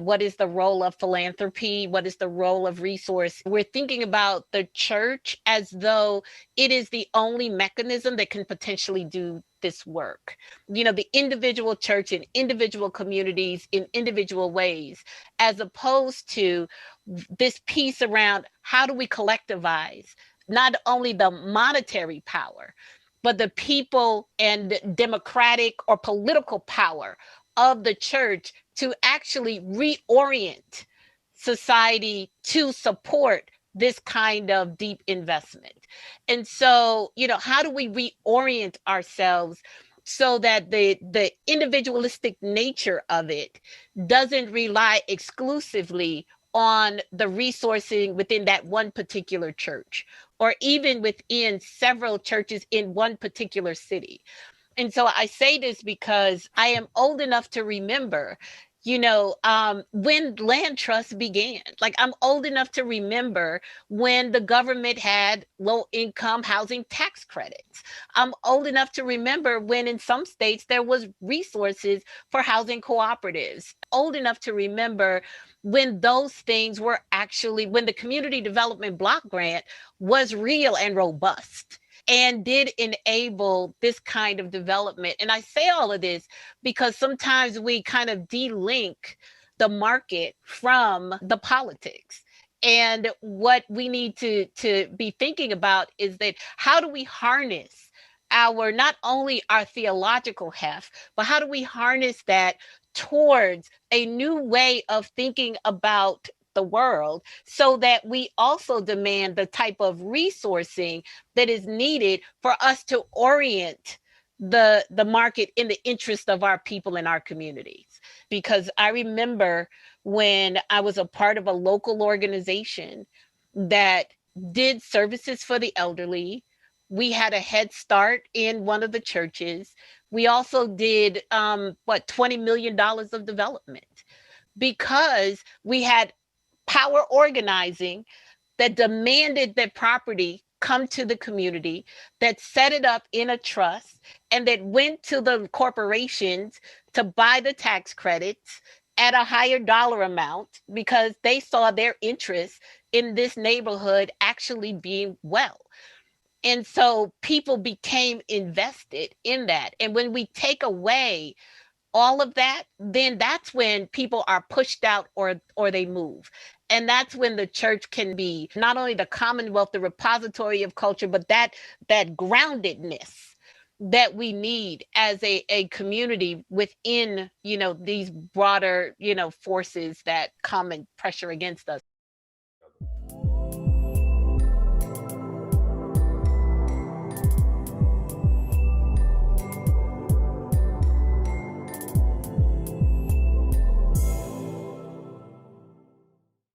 what is the role of philanthropy? What is the role of resource? We're thinking about the church as though it is the only mechanism that can potentially do this work. The individual church in individual communities in individual ways, as opposed to this piece around how do we collectivize not only the monetary power, but the people and democratic or political power of the church to actually reorient society to support this kind of deep investment. And so, how do we reorient ourselves so that the individualistic nature of it doesn't rely exclusively on the resourcing within that one particular church or even within several churches in one particular city? And so I say this because I am old enough to remember, when land trusts began. Like, I'm old enough to remember when the government had low income housing tax credits. I'm old enough to remember when in some states there was resources for housing cooperatives. Old enough to remember when those things were actually, when the community development block grant was real and robust and did enable this kind of development. And I say all of this because sometimes we kind of de-link the market from the politics. And what we need to be thinking about is that how do we harness our, not only our theological heft, but how do we harness that towards a new way of thinking about the world, so that we also demand the type of resourcing that is needed for us to orient the market in the interest of our people and our communities. Because I remember when I was a part of a local organization that did services for the elderly, we had a head start in one of the churches. We also did $20 million of development because we had power organizing that demanded that property come to the community, that set it up in a trust, and that went to the corporations to buy the tax credits at a higher dollar amount because they saw their interest in this neighborhood actually being well. And so people became invested in that. And when we take away all of that, then that's when people are pushed out or they move. And that's when the church can be not only the commonwealth, the repository of culture, but that groundedness that we need as a community within, these broader, forces that come and pressure against us.